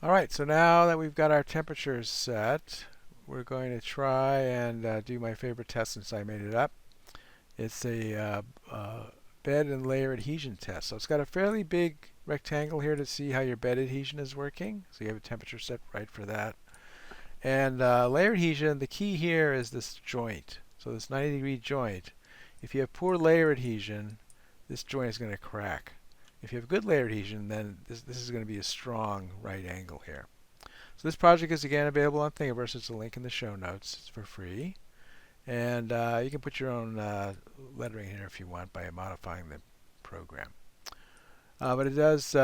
Alright, so now that we've got our temperatures set, we're going to try and do my favorite test since I made it up. It's a bed and layer adhesion test. So it's got a fairly big rectangle here to see how your bed adhesion is working. So you have a temperature set right for that. And layer adhesion, the key here is this joint. So this 90-degree joint. If you have poor layer adhesion, this joint is going to crack. If you have good layer adhesion, then this is going to be a strong right angle here. So this project is again available on Thingiverse. It's a link in the show notes. It's for free. And you can put your own lettering here if you want by modifying the program. But it does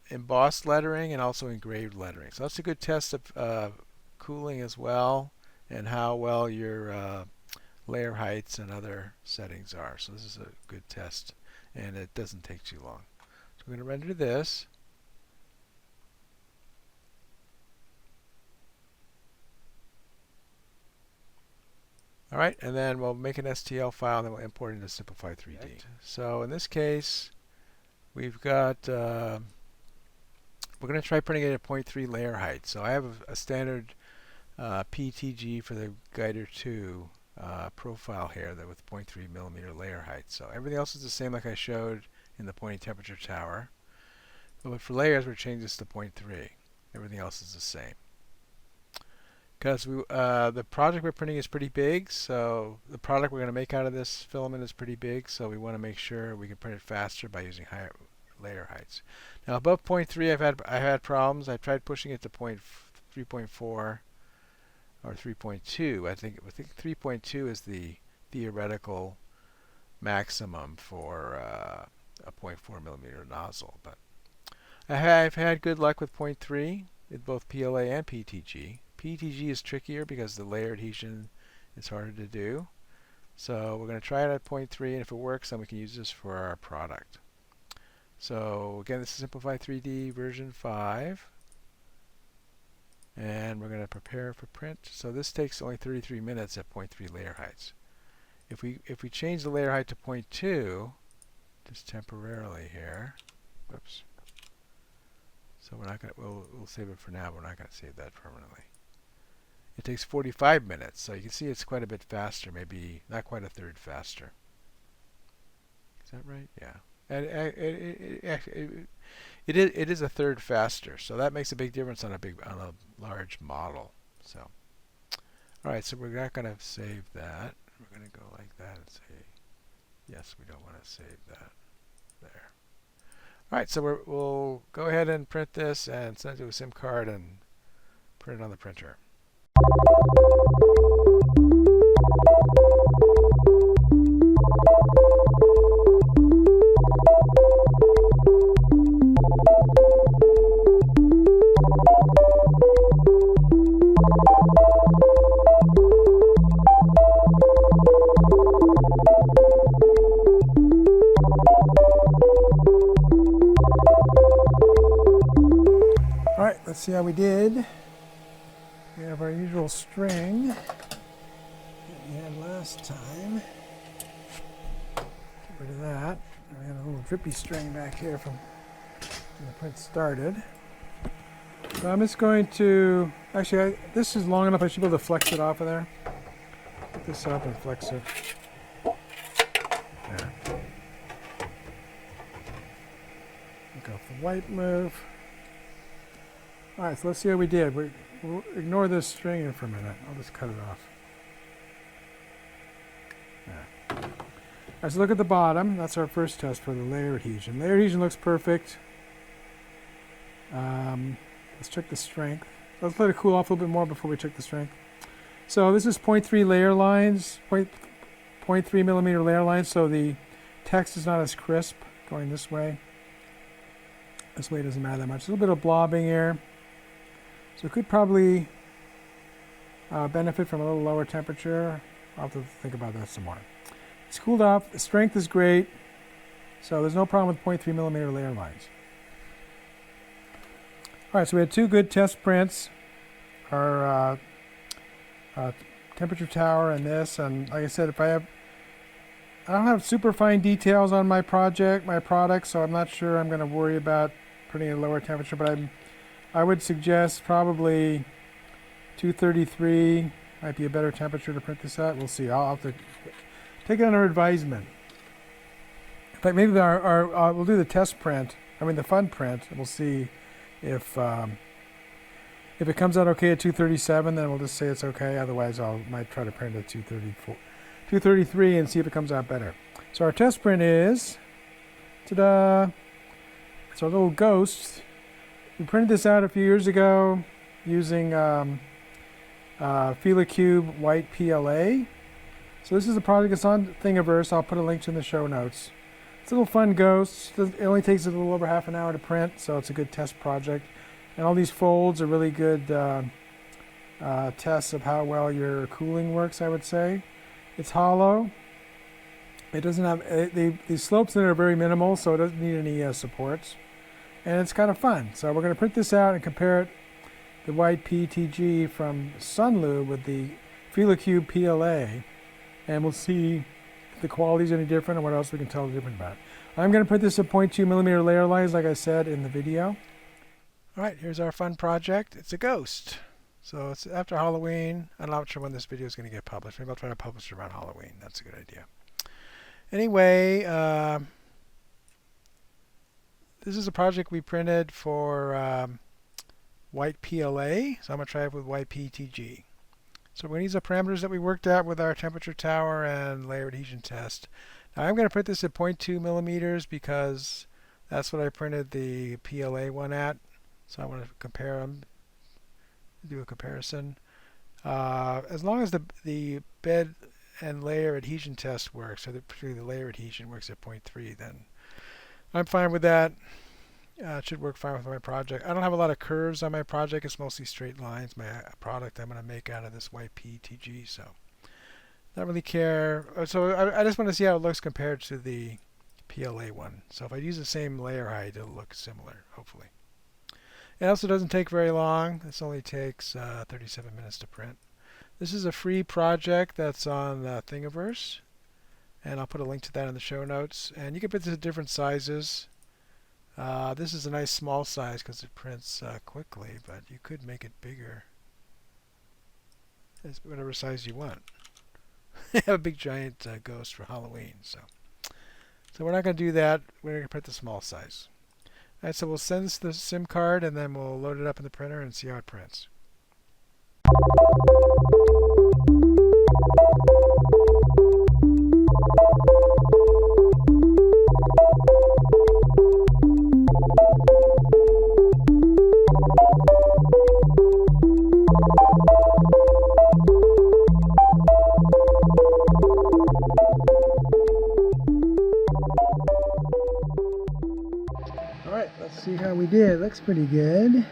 embossed lettering and also engraved lettering. So that's a good test of cooling as well and how well your layer heights and other settings are. So this is a good test, and it doesn't take too long. So we're going to render this. All right, and then we'll make an STL file, and then we'll import it into Simplify 3D. Right. So in this case, we've got, we're going to try printing it at 0.3 layer height. So I have a standard PETG for the Guider 2 profile here that with 0.3 millimeter layer height. So everything else is the same like I showed in the pointing temperature tower. But for layers, we're changing this to 0.3. Everything else is the same. Because the project we're printing is pretty big, so the product we're going to make out of this filament is pretty big, so we want to make sure we can print it faster by using higher layer heights. Now above 0.3, I've had problems. I tried pushing it to 3.4 or 3.2. I think 3.2 is the theoretical maximum for a 0.4 millimeter nozzle, but I've had good luck with 0.3 in both PLA and PETG. PETG is trickier because the layer adhesion is harder to do. So we're going to try it at 0.3, and if it works, then we can use this for our product. So again, this is Simplify 3D version 5. And we're going to prepare for print. So this takes only 33 minutes at 0.3 layer heights. If we change the layer height to 0.2, just temporarily here, whoops. So we're not going to, we'll save it for now, but we're not going to save that permanently. It takes 45 minutes, so you can see it's quite a bit faster, maybe not quite a third faster. Is that right? Yeah. And it is a third faster, so that makes a big difference on a large model. So, all right, so we're not going to save that. We're going to go like that and say, yes, we don't want to save that there. All right, so we'll go ahead and print this and send it to a SIM card and print it on the printer. All right, let's see how we did. We have our usual string that we had last time. Get rid of that. We have a little drippy string back here from when the print started. So I'm just going to, actually this is long enough, I should be able to flex it off of there. Pick this up and flex it. There. Take off the white move. All right, so let's see how we did. We'll ignore this string here for a minute. I'll just cut it off. There. All right, so look at the bottom. That's our first test for the layer adhesion. Layer adhesion looks perfect. Let's check the strength. Let's let it cool off a little bit more before we check the strength. So this is 0.3 layer lines, 0.3 millimeter layer lines, so the text is not as crisp going this way. This way doesn't matter that much. A little bit of blobbing here. So it could probably benefit from a little lower temperature. I'll have to think about that some more. It's cooled off. The strength is great. So there's no problem with 0.3 millimeter layer lines. All right, so we had two good test prints. Our temperature tower and this. And like I said, I don't have super fine details on my product, so I'm not sure I'm going to worry about putting a lower temperature, but I would suggest probably 233 might be a better temperature to print this at. We'll see. I'll have to take it under advisement. In fact, maybe we'll do the test print. I mean the fun print. We'll see if it comes out okay at 237, then we'll just say it's okay. Otherwise, might try to print it at 233 and see if it comes out better. So our test print is, ta-da! It's our little ghost. We printed this out a few years ago using FilaCube White PLA. So this is a project that's on Thingiverse. I'll put a link to in the show notes. It's a little fun ghost. It only takes a little over half an hour to print, so it's a good test project. And all these folds are really good tests of how well your cooling works, I would say. It's hollow. It doesn't have, the slopes in it are very minimal, so it doesn't need any supports. And it's kind of fun. So we're going to print this out and compare it, the white PETG from SUNLU with the FilaCube PLA. And we'll see if the quality is any different or what else we can tell the difference about. I'm going to put this at 0.2 millimeter layer lines, like I said in the video. All right, here's our fun project. It's a ghost. So it's after Halloween. I'm not sure when this video is going to get published. Maybe I'll try to publish it around Halloween. That's a good idea. Anyway, this is a project we printed for white PLA. So I'm going to try it with white PETG. So we're going to use the parameters that we worked out with our temperature tower and layer adhesion test. Now I'm going to print this at 0.2 millimeters because that's what I printed the PLA one at. So I want to compare them, do a comparison. As long as the bed and layer adhesion test works, so particularly the layer adhesion works at 0.3, then I'm fine with that. It should work fine with my project. I don't have a lot of curves on my project. It's mostly straight lines. My product I'm going to make out of this white PETG, so not really care. So I just want to see how it looks compared to the PLA one. So if I use the same layer height, it'll look similar, hopefully. It also doesn't take very long. This only takes 37 minutes to print. This is a free project that's on Thingiverse, and I'll put a link to that in the show notes. And you can print this at different sizes. This is a nice small size because it prints quickly, but you could make it bigger. It's whatever size you want. I have a big giant ghost for Halloween, so we're not going to do that. We're going to print the small size. All right, so we'll send this the SIM card and then we'll load it up in the printer and see how it prints. Let's see how we did. Looks pretty good.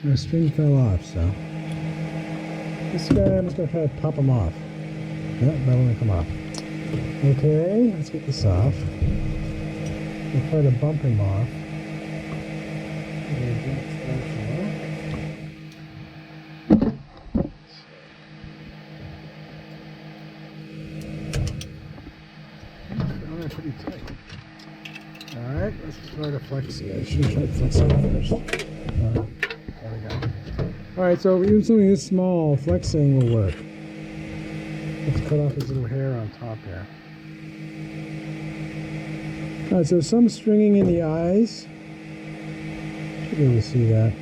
The string fell off, so this guy, I'm just going to try to pop him off. Yep, that won't come off. Okay, let's get this off. We'll try to bump him off. Pretty tight. Alright, let's try to flex it. I should have tried flexing it first. There we go. Alright, so even something this small, flexing will work. Let's cut off his little hair on top here. Alright, so some stringing in the eyes. Should be able to see that.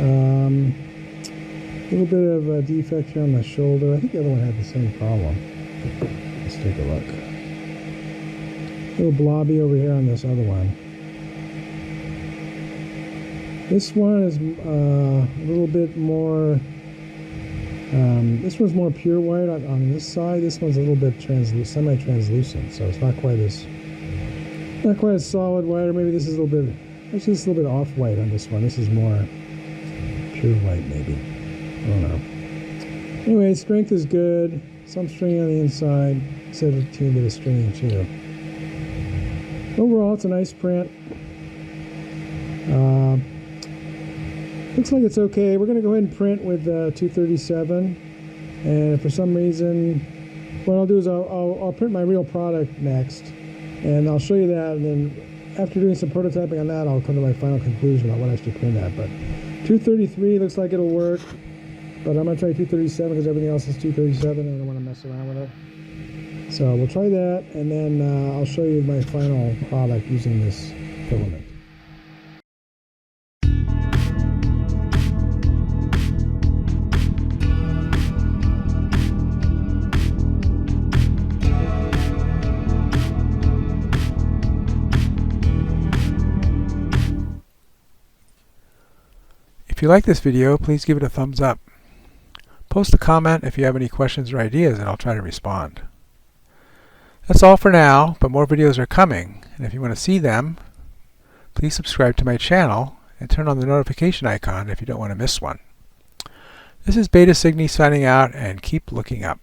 A little bit of a defect here on the shoulder. I think the other one had the same problem. Let's take a look. A little blobby over here on this other one. This one is a little bit more, this one's more pure white on this side. This one's a little bit semi-translucent, so it's not quite as solid white, or maybe this is a little bit, actually it's a little bit off-white on this one. This is more pure white maybe. I don't know. Anyway, strength is good. Some stringing on the inside, instead of a teeny bit of stringing too. Overall, it's a nice print. Looks like it's okay. We're going to go ahead and print with 237. And if for some reason, what I'll do is I'll print my real product next. And I'll show you that. And then after doing some prototyping on that, I'll come to my final conclusion about what I should print at. But 233 looks like it'll work, but I'm going to try 237 because everything else is 237 and I don't want to mess around with it. So we'll try that, and then I'll show you my final product using this filament. If you like this video, please give it a thumbs up. Post a comment if you have any questions or ideas, and I'll try to respond. That's all for now, but more videos are coming, and if you want to see them, please subscribe to my channel and turn on the notification icon if you don't want to miss one. This is Beta Cygni signing out, and keep looking up.